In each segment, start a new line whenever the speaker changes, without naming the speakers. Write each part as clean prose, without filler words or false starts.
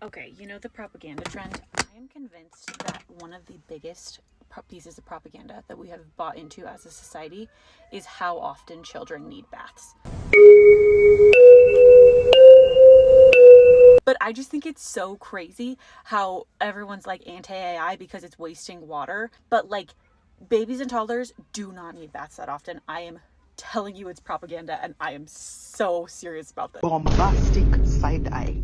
Okay, you know the propaganda trend? I am convinced that one of the biggest pieces of propaganda that we have bought into as a society is how often children need baths. But I just think it's so crazy how everyone's like anti-AI because it's wasting water. But like babies and toddlers do not need baths that often. I am telling you it's propaganda and I am so serious about this.
Bombastic side eye.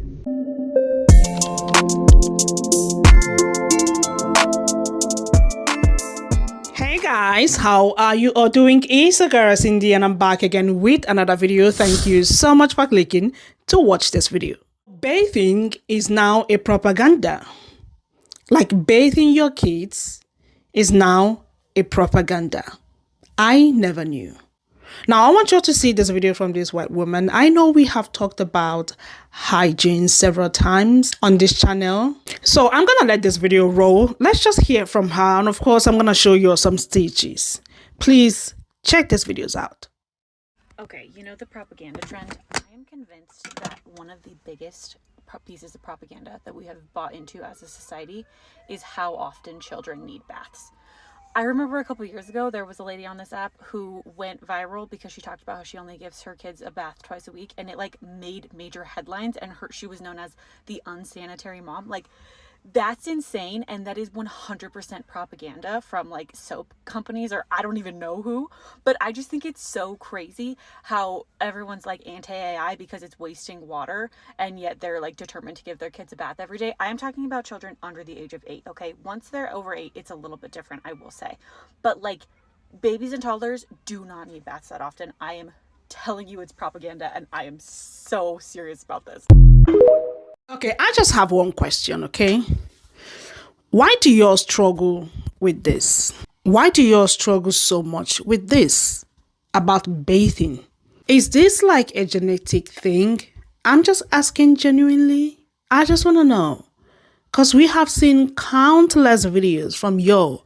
Hey guys, how are you all doing? It's your girl Cindy and I'm back again with another video. Thank you so much for clicking to watch this video. Bathing is now a propaganda. Like bathing your kids is now a propaganda. I never knew. Now, I want you to see this video from this white woman. I know we have talked about hygiene several times on this channel. So I'm going to let this video roll. Let's just hear from her. And of course, I'm going to show you some stitches. Please check these videos out.
Okay, you know the propaganda trend? I am convinced that one of the biggest pieces of propaganda that we have bought into as a society is how often children need baths. I remember a couple years ago, there was a lady on this app who went viral because she talked about how she only gives her kids a bath twice a week, and it like made major headlines, and she was known as the unsanitary mom. Like, that's insane, and that is 100% propaganda from like soap companies or I don't even know who. But I just think it's so crazy how everyone's like anti-AI because it's wasting water, and yet they're like determined to give their kids a bath every day. I am talking about children under the age of 8, okay? Once they're over 8, it's a little bit different, I will say. But like babies and toddlers do not need baths that often. I am telling you it's propaganda, and I am so serious about this.
Okay, I just have one question, okay? Why do you all struggle with this? Why do you all struggle so much with this about bathing? Is this like a genetic thing? I'm just asking genuinely. I just want to know. Because we have seen countless videos from y'all,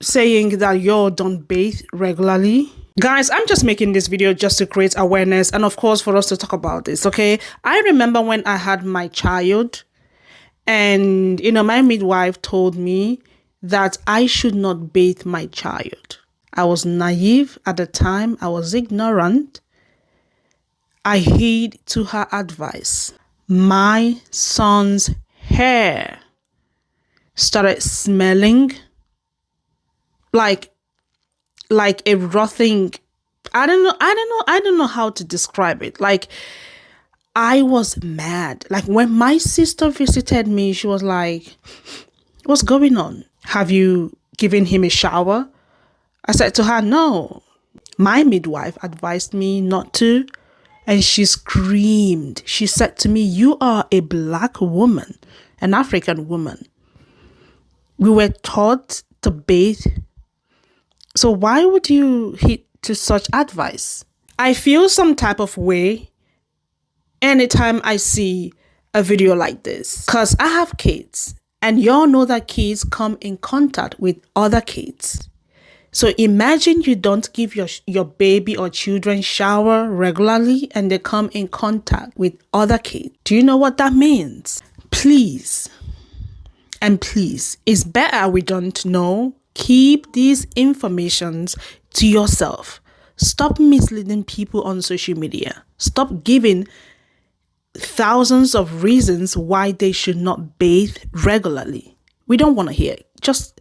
saying that y'all don't bathe regularly. Guys, I'm just making this video just to create awareness and of course for us to talk about this, okay? I remember when I had my child and, my midwife told me that I should not bathe my child. I was naive at the time. I was ignorant. I heed to her advice. My son's hair started smelling like a rotting. I don't know how to describe it. Like, I was mad. Like, when my sister visited me, she was like, what's going on? Have you given him a shower? I said to her, no. My midwife advised me not to, and she screamed. She said to me, you are a black woman, an African woman. We were taught to bathe. So why would you heed to such advice? I feel some type of way anytime I see a video like this, because I have kids and y'all know that kids come in contact with other kids. So imagine you don't give your baby or children shower regularly and they come in contact with other kids. Do you know what that means? Please, and please, it's better we don't know. Keep these informations to yourself. Stop misleading people on social media. Stop giving thousands of reasons why they should not bathe regularly. We don't want to hear it. Just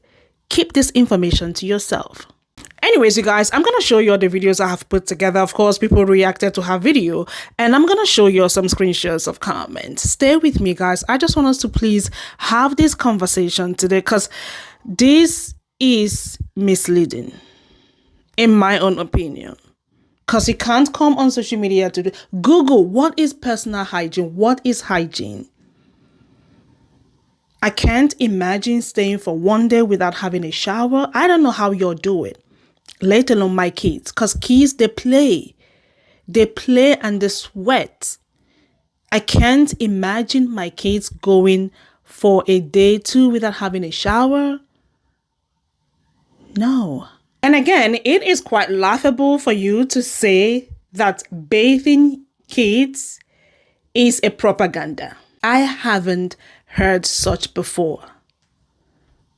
keep this information to yourself. Anyways, you guys, I'm going to show you all the videos I have put together. Of course, people reacted to her video, and I'm going to show you some screenshots of comments. Stay with me, guys. I just want us to please have this conversation today, because this is misleading, in my own opinion. Because you can't come on social media to Google what is personal hygiene, what is hygiene. I can't imagine staying for one day without having a shower. I don't know how you'll do it, let alone my kids. Because kids, they play and they sweat. I can't imagine my kids going for a day too without having a shower. No. And again, it is quite laughable for you to say that bathing kids is a propaganda. I haven't heard such before.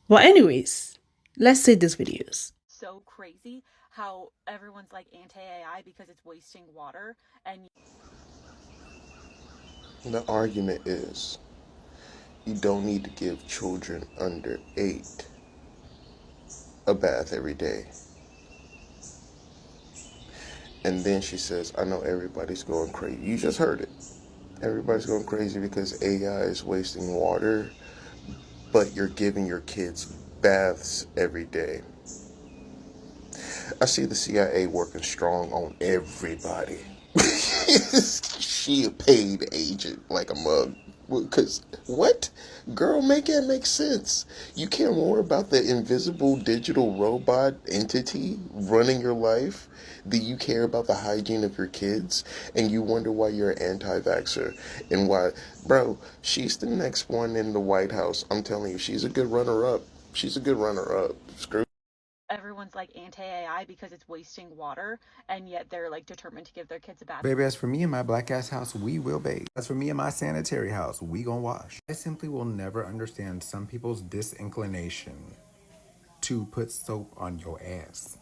But anyways, let's see these videos.
So crazy how everyone's like anti-AI because it's wasting water, and
the argument is you don't need to give children under 8 a bath every day. And then she says, I know everybody's going crazy. You just heard it. Everybody's going crazy because AI is wasting water, but you're giving your kids baths every day. I see the CIA working strong on everybody. She a paid agent like a mug. Because, what? Girl, make it make sense. You care more about the invisible digital robot entity running your life than you care about the hygiene of your kids, and you wonder why you're an anti-vaxxer and why, bro, she's the next one in the White House. I'm telling you, she's a good runner-up. She's a good runner-up. Screw.
everyone's like anti-AI because it's wasting water, and yet they're like determined to give their kids a bath.
Baby, as for me and my black ass house, we will bathe. As for me and my sanitary house, we gon' wash. I simply will never understand some people's disinclination to put soap on your ass.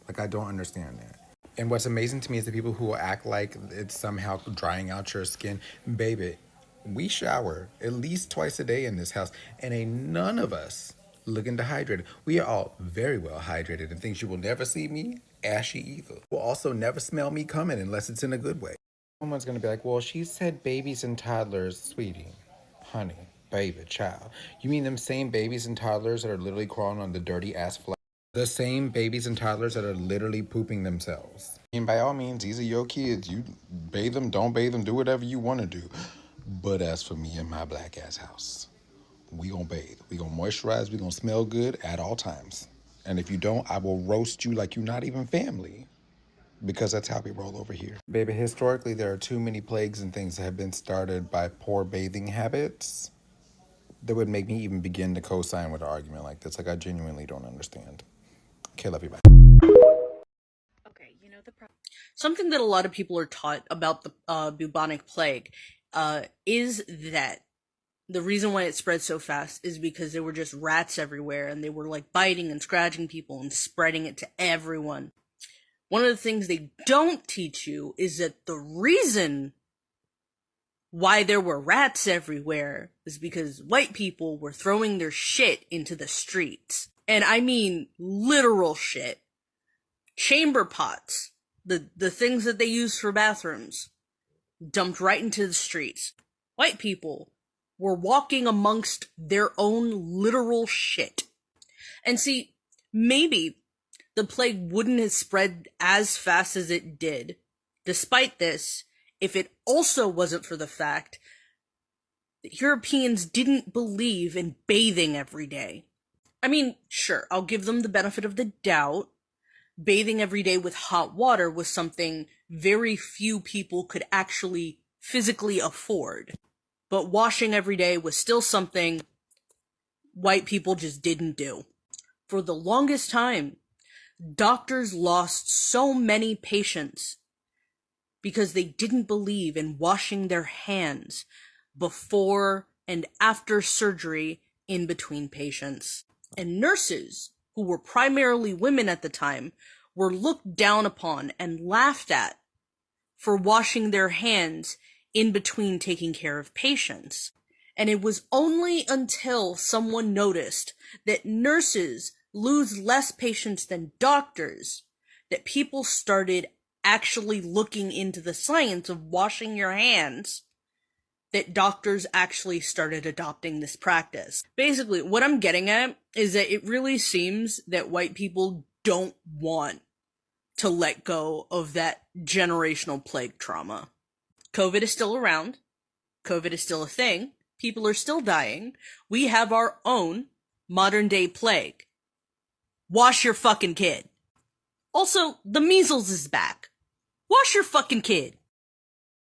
Like, I don't understand that. And what's amazing to me is the people who will act like it's somehow drying out your skin. Baby, we shower at least twice a day in this house, and ain't none of us looking dehydrated. We are all very well hydrated, and things you will never see me ashy either. Will also never smell me coming unless it's in a good way. Someone's gonna be like, well, she said babies and toddlers, sweetie, honey, baby, child. You mean them same babies and toddlers that are literally crawling on the dirty ass floor? The same babies and toddlers that are literally pooping themselves. And by all means, these are your kids. You bathe them, don't bathe them, do whatever you want to do. But as for me and my black ass house, we gonna bathe. We gonna moisturize. We gonna smell good at all times. And if you don't, I will roast you like you're not even family. Because that's how we roll over here. Baby, historically, there are too many plagues and things that have been started by poor bathing habits that would make me even begin to co-sign with an argument like this. Like, I genuinely don't understand. Okay, love you, bye.
Okay, you know
something that a lot of people are taught about the bubonic plague is that the reason why it spread so fast is because there were just rats everywhere, and they were like biting and scratching people and spreading it to everyone. One of the things they don't teach you is that the reason why there were rats everywhere is because white people were throwing their shit into the streets. And I mean literal shit. Chamber pots, the things that they use for bathrooms, dumped right into the streets. White people were walking amongst their own literal shit. And see, maybe the plague wouldn't have spread as fast as it did, despite this, if it also wasn't for the fact that Europeans didn't believe in bathing every day. I mean, sure, I'll give them the benefit of the doubt. Bathing every day with hot water was something very few people could actually physically afford. But washing every day was still something white people just didn't do. For the longest time, doctors lost so many patients because they didn't believe in washing their hands before and after surgery in between patients. And nurses, who were primarily women at the time, were looked down upon and laughed at for washing their hands in between taking care of patients. And it was only until someone noticed that nurses lose less patients than doctors that people started actually looking into the science of washing your hands that doctors actually started adopting this practice. Basically, what I'm getting at is that it really seems that white people don't want to let go of that generational plague trauma. COVID is still around. COVID is still a thing. People are still dying. We have our own modern day plague. Wash your fucking kid. Also, the measles is back. Wash your fucking kid.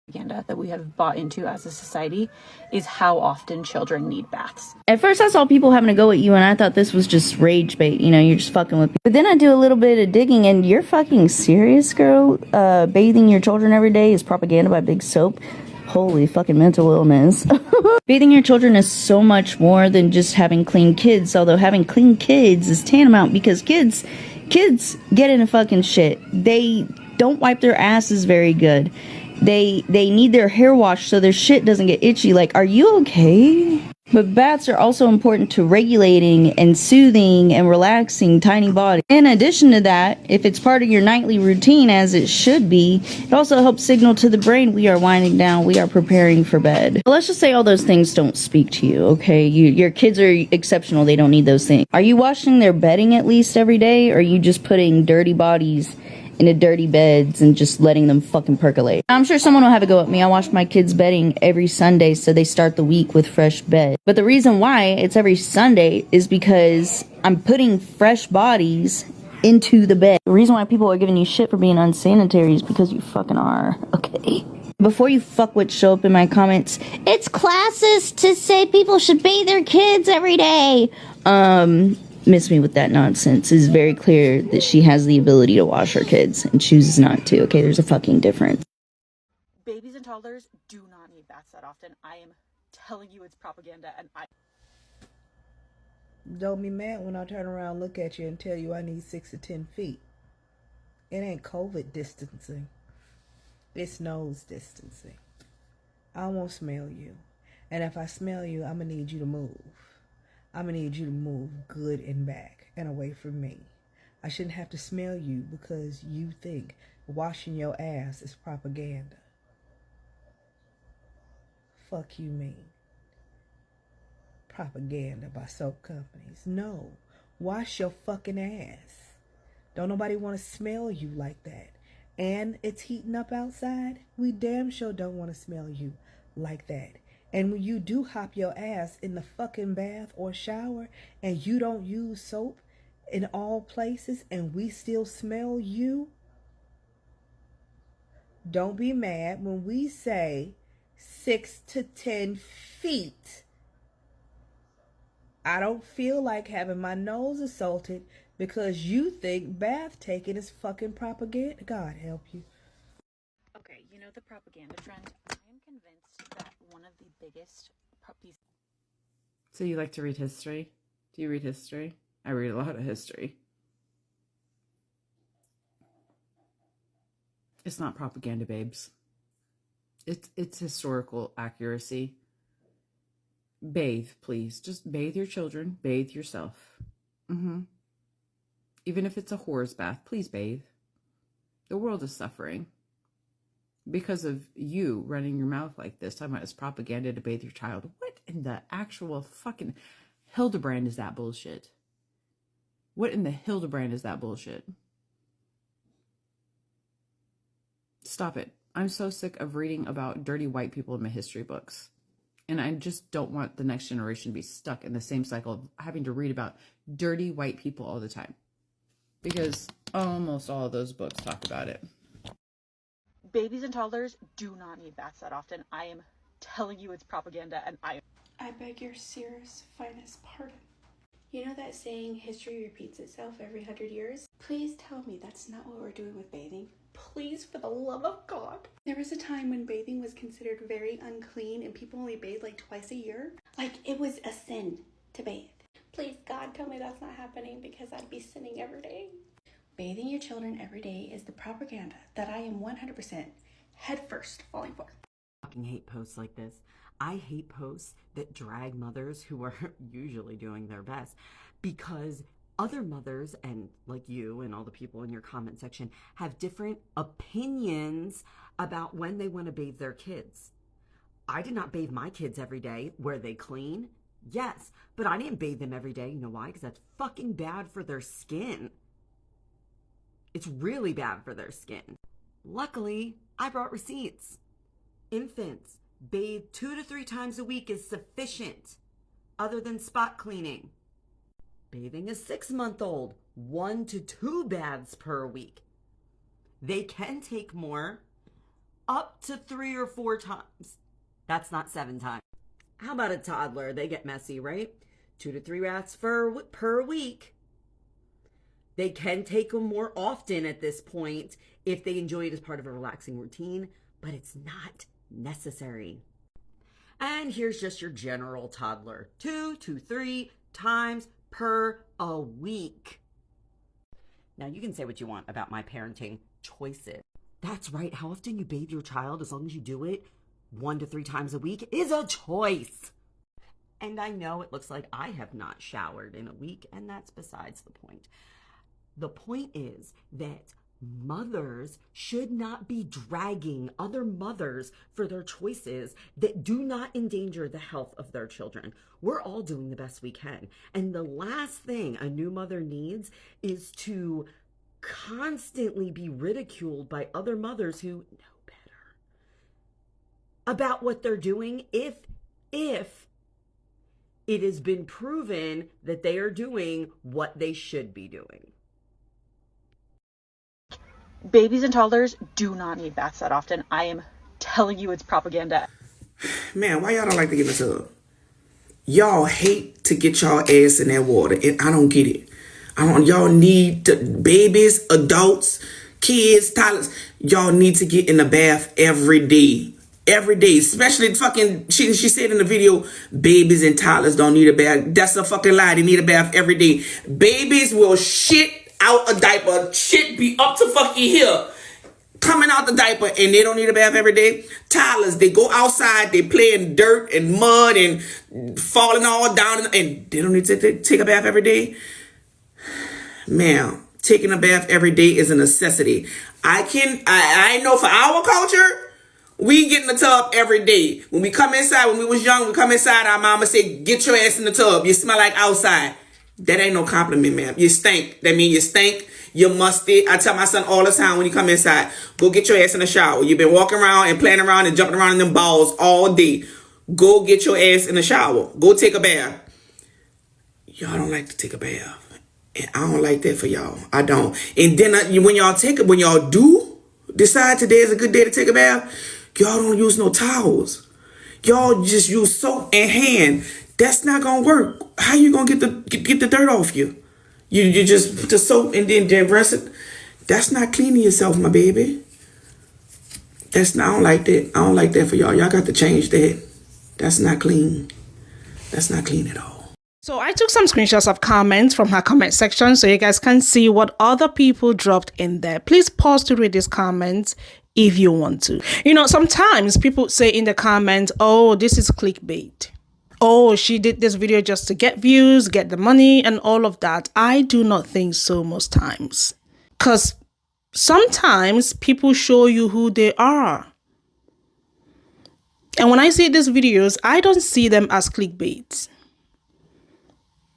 Propaganda that we have bought into as a society is how often children need baths.
At first I saw people having to go at you and I thought this was just rage bait, you know, you're just fucking with me. But then I do a little bit of digging and you're fucking serious, girl? Bathing your children every day is propaganda by Big Soap? Holy fucking mental illness. Bathing your children is so much more than just having clean kids, although having clean kids is tantamount because kids get into fucking shit. They don't wipe their asses very good. They need their hair washed so their shit doesn't get itchy. Like, are you okay? But baths are also important to regulating and soothing and relaxing tiny bodies. In addition to that, if it's part of your nightly routine, as it should be, it also helps signal to the brain we are winding down, we are preparing for bed. But let's just say all those things don't speak to you, okay? Your kids are exceptional, they don't need those things. Are you washing their bedding at least every day, or are you just putting dirty bodies into dirty beds and just letting them fucking percolate? I'm sure someone will have a go at me. I wash my kids' bedding every Sunday so they start the week with fresh bed. But the reason why it's every Sunday is because I'm putting fresh bodies into the bed. The reason why people are giving you shit for being unsanitary is because you fucking are, okay? Before you fuckwits show up in my comments, it's classist to say people should bathe their kids every day. Miss me with that nonsense. It's very clear that she has the ability to wash her kids and chooses not to. Okay, there's a fucking difference.
Babies and toddlers do not need baths that often. I am telling you it's propaganda, and
Don't be mad when I turn around, look at you, and tell you I need 6 to 10 feet. It ain't COVID distancing. It's nose distancing. I won't smell you. And if I smell you, I'm going to need you to move. I'm going to need you to move good and back and away from me. I shouldn't have to smell you because you think washing your ass is propaganda. Fuck you mean? Propaganda by soap companies. No. Wash your fucking ass. Don't nobody want to smell you like that. And it's heating up outside. We damn sure don't want to smell you like that. And when you do hop your ass in the fucking bath or shower and you don't use soap in all places and we still smell you, don't be mad when we say 6 to 10 feet. I don't feel like having my nose assaulted because you think bath taking is fucking propaganda. God help you.
okay, you know the propaganda trend? I am convinced that one of the biggest pieces.
So you like to read history? Do you read history? I read a lot of history. It's not propaganda, babes. It's historical accuracy. Bathe, please. Just bathe your children. Bathe yourself. Even if it's a whore's bath, please bathe. The world is suffering because of you running your mouth like this, talking about it's propaganda to bathe your child. What in the actual fucking Hildebrand is that bullshit? What in the Hildebrand is that bullshit? Stop it. I'm so sick of reading about dirty white people in my history books. And I just don't want the next generation to be stuck in the same cycle of having to read about dirty white people all the time. Because almost all of those books talk about it.
Babies and toddlers do not need baths that often. I am telling you it's propaganda, and
I beg your serious finest pardon. You know that saying, history repeats itself every 100 years? Please tell me that's not what we're doing with bathing. Please, for the love of God. There was a time when bathing was considered very unclean and people only bathed like twice a year. Like it was a sin to bathe. Please, God, tell me that's not happening because I'd be sinning every day. Bathing your children every day is the propaganda that I am 100% headfirst falling for.
I fucking hate posts like this. I hate posts that drag mothers who are usually doing their best because other mothers and like you and all the people in your comment section have different opinions about when they want to bathe their kids. I did not bathe my kids every day. Were they clean? Yes, but I didn't bathe them every day. You know why? Because that's fucking bad for their skin. It's really bad for their skin. Luckily, I brought receipts. Infants, bathe 2 to 3 times a week is sufficient, other than spot cleaning. Bathing a 6-month-old, 1 to 2 baths per week. They can take more, up to 3 or 4 times. That's not 7 times. How about a toddler? They get messy, right? 2 to 3 baths per week. They can take them more often at this point if they enjoy it as part of a relaxing routine, but it's not necessary. And here's just your general toddler. 2 to 3 times per a week. Now, you can say what you want about my parenting choices. That's right. How often you bathe your child, as long as you do it 1 to 3 times a week, is a choice. And I know it looks like I have not showered in a week, and that's besides the point. The point is that mothers should not be dragging other mothers for their choices that do not endanger the health of their children. We're all doing the best we can. And the last thing a new mother needs is to constantly be ridiculed by other mothers who know better about what they're doing if it has been proven that they are doing what they should be doing.
Babies and toddlers do not need baths that often. I am telling you, it's propaganda.
Man, why y'all don't like to get in the tub? Y'all hate to get y'all ass in that water, and I don't get it. Y'all need to, babies, adults, kids, toddlers, y'all need to get in the bath every day. Every day, especially fucking, she said in the video, babies and toddlers don't need a bath. That's a fucking lie. They need a bath every day. Babies will shit out a diaper. Shit be up to fucking here, coming out the diaper, and they don't need a bath every day. Toddlers, they go outside, they play in dirt and mud and falling all down, and they don't need to take a bath every day. Man, taking a bath every day is a necessity. I know for our culture, we get in the tub every day. When we come inside, when we was young, we come inside, our mama say, get your ass in the tub. You smell like outside. That ain't no compliment, ma'am. You stink. That means you stink. You're musty. I tell my son all the time when you come inside, go get your ass in the shower. You've been walking around and playing around and jumping around in them balls all day. Go get your ass in the shower. Go take a bath. Y'all don't like to take a bath. And I don't like that for y'all. I don't. And then when y'all do decide today is a good day to take a bath, y'all don't use no towels. Y'all just use soap and hand. That's not gonna work. How you gonna get the dirt off you? You just put the soap and then rinse it. That's not cleaning yourself, my baby. I don't like that. I don't like that for y'all. Y'all got to change that. That's not clean. That's not clean at all.
So I took some screenshots of comments from her comment section so you guys can see what other people dropped in there. Please pause to read these comments if you want to. You know, sometimes people say in the comments, oh, this is clickbait. Oh, she did this video just to get views, get the money and all of that. I do not think so most times. Because sometimes people show you who they are. And when I see these videos, I don't see them as clickbait.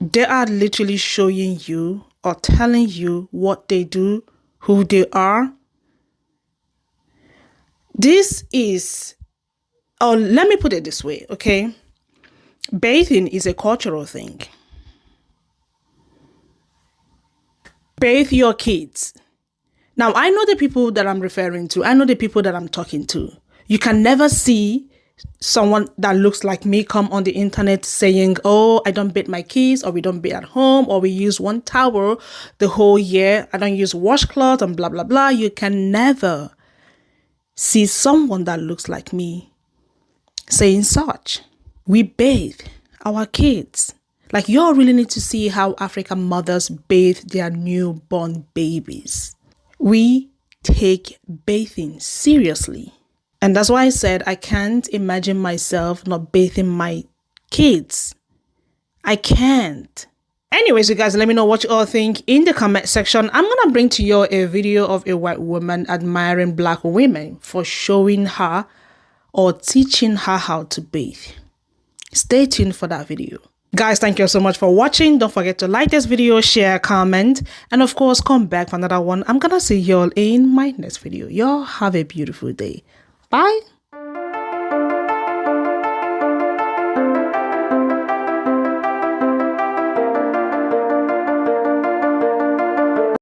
They are literally showing you or telling you what they do, who they are. This is, or let me put it this way, okay? Bathing is a cultural thing. Bathe your kids. Now, I know the people that I'm referring to. I know the people that I'm talking to. You can never see someone that looks like me come on the internet saying, oh, I don't bathe my kids, or we don't bathe at home, or we use one towel the whole year. I don't use washcloth and blah, blah, blah. You can never see someone that looks like me saying such. We bathe our kids. Like, y'all really need to see how African mothers bathe their newborn babies. We take bathing seriously. And that's why I said I can't imagine myself not bathing my kids. I can't. Anyways, you guys, let me know what you all think in the comment section. I'm going to bring to you a video of a white woman admiring black women for showing her or teaching her how to bathe. Stay tuned for that video. Guys, thank you so much for watching. Don't forget to like this video, share, comment, and of course, come back for another one. I'm going to see y'all in my next video. Y'all have a beautiful day. Bye.